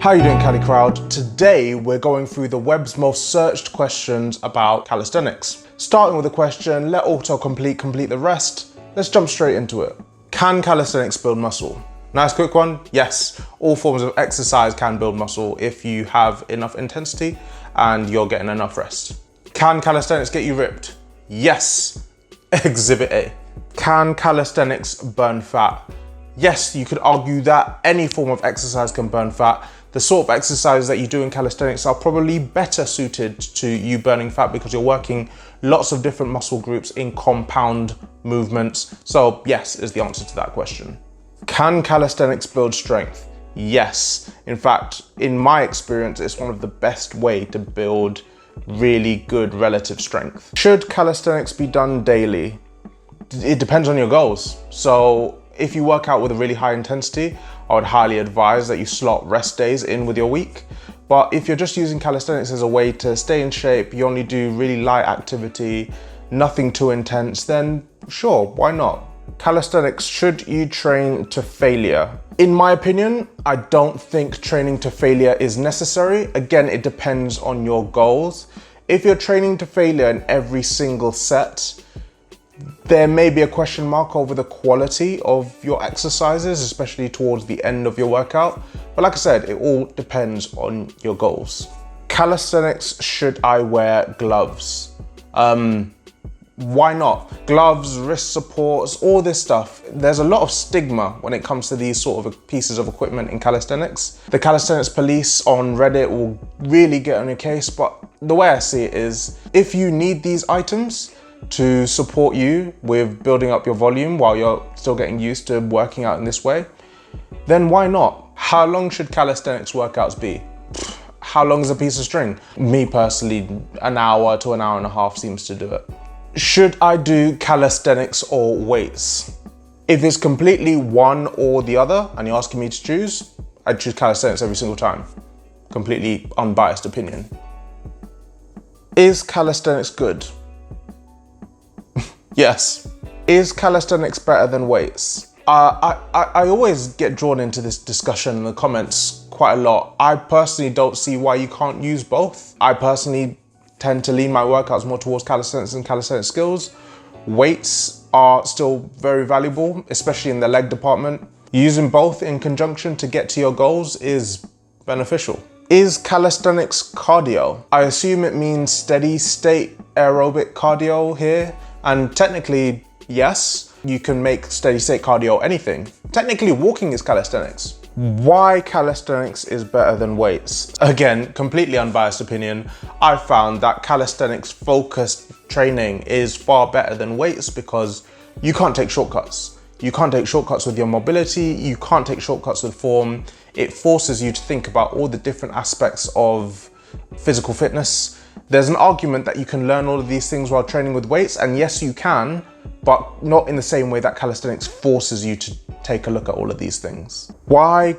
How you doing, Cali Crowd? Today we're going through the web's most searched questions about calisthenics. Starting with the question, let autocomplete complete the rest. Let's jump straight into it. Can calisthenics build muscle? Nice quick one. Yes, all forms of exercise can build muscle if you have enough intensity and you're getting enough rest. Can calisthenics get you ripped? Yes. Exhibit A. Can calisthenics burn fat? Yes, you could argue that any form of exercise can burn fat. The sort of exercises that you do in calisthenics are probably better suited to you burning fat because you're working lots of different muscle groups in compound movements. So yes is the answer to that question. Can calisthenics build strength? Yes. In fact, in my experience, it's one of the best way to build really good relative strength. Should calisthenics be done daily? It depends on your goals. So if you work out with a really high intensity, I would highly advise that you slot rest days in with your week. But if you're just using calisthenics as a way to stay in shape, you only do really light activity, nothing too intense, then sure, why not? Calisthenics, should you train to failure? In my opinion, I don't think training to failure is necessary. Again, it depends on your goals. If you're training to failure in every single set, there may be a question mark over the quality of your exercises, especially towards the end of your workout. But like I said, it all depends on your goals. Calisthenics, should I wear gloves? Why not? Gloves, wrist supports, all this stuff. There's a lot of stigma when it comes to these sort of pieces of equipment in calisthenics. The calisthenics police on Reddit will really get on your case, but the way I see it is, if you need these items to support you with building up your volume while you're still getting used to working out in this way, then why not? How long should calisthenics workouts be? How long is a piece of string? Me personally, an hour to an hour and a half seems to do it. Should I do calisthenics or weights? If it's completely one or the other and you're asking me to choose, I'd choose calisthenics every single time. Completely unbiased opinion. Is calisthenics good? Yes. Is calisthenics better than weights? I always get drawn into this discussion in the comments quite a lot. I personally don't see why you can't use both. I personally tend to lean my workouts more towards calisthenics and calisthenics skills. Weights are still very valuable, especially in the leg department. Using both in conjunction to get to your goals is beneficial. Is calisthenics cardio? I assume it means steady state aerobic cardio here. And technically, yes, you can make steady state cardio anything. Technically, walking is calisthenics. Why calisthenics is better than weights? Again, completely unbiased opinion. I found that calisthenics focused training is far better than weights because you can't take shortcuts. You can't take shortcuts with your mobility. You can't take shortcuts with form. It forces you to think about all the different aspects of physical fitness. There's an argument that you can learn all of these things while training with weights, and yes, you can, but not in the same way that calisthenics forces you to take a look at all of these things. Why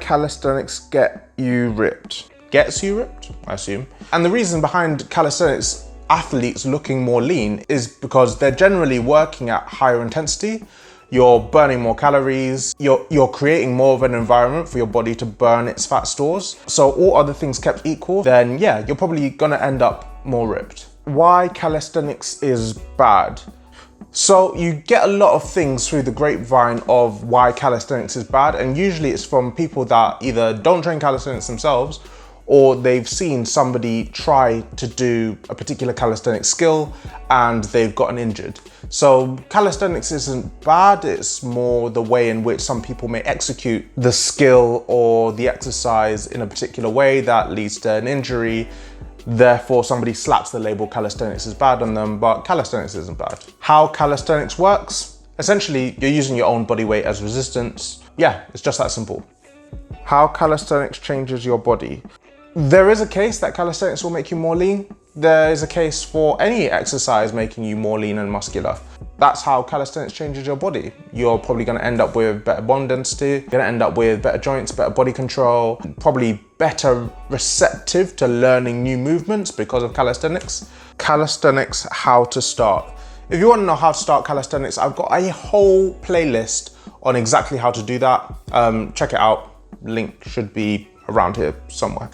calisthenics get you ripped? Gets you ripped, I assume. And the reason behind calisthenics athletes looking more lean is because they're generally working at higher intensity. You're burning more calories, you're creating more of an environment for your body to burn its fat stores. So all other things kept equal, then yeah, you're probably gonna end up more ripped. Why calisthenics is bad? So you get a lot of things through the grapevine of why calisthenics is bad, and usually it's from people that either don't train calisthenics themselves or they've seen somebody try to do a particular calisthenics skill and they've gotten injured. So calisthenics isn't bad, it's more the way in which some people may execute the skill or the exercise in a particular way that leads to an injury. Therefore, somebody slaps the label calisthenics is bad on them, but calisthenics isn't bad. How calisthenics works? Essentially, you're using your own body weight as resistance. Yeah, it's just that simple. How calisthenics changes your body? There is a case that calisthenics will make you more lean. There is a case for any exercise making you more lean and muscular. That's how calisthenics changes your body. You're probably gonna end up with better bone density, you're gonna end up with better joints, better body control, probably better receptive to learning new movements because of calisthenics. Calisthenics, how to start. If you wanna know how to start calisthenics, I've got a whole playlist on exactly how to do that. Check it out. Link should be around here somewhere.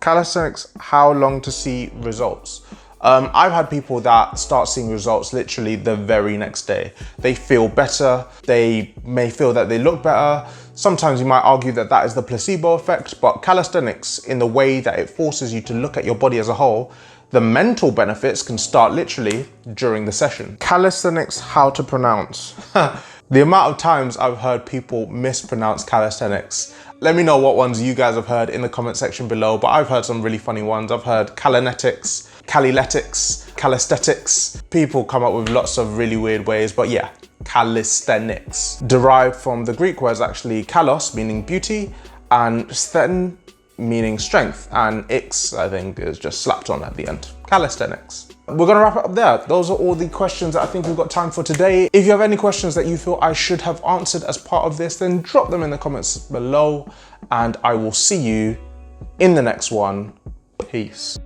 Calisthenics, how long to see results? I've had people that start seeing results literally the very next day. They feel better, they may feel that they look better. Sometimes you might argue that that is the placebo effect, but calisthenics, in the way that it forces you to look at your body as a whole, the mental benefits can start literally during the session. Calisthenics, how to pronounce. The amount of times I've heard people mispronounce calisthenics. Let me know what ones you guys have heard in the comment section below, but I've heard some really funny ones. I've heard Calinetics, Caliletics, Calisthetics. People come up with lots of really weird ways, but yeah, calisthenics. Derived from the Greek words actually kalos, meaning beauty, and sthen, meaning strength, and ix, I think, is just slapped on at the end. Calisthenics. We're gonna wrap it up there. Those are all the questions that I think we've got time for today. If you have any questions that you feel I should have answered as part of this, then drop them in the comments below, and I will see you in the next one. Peace.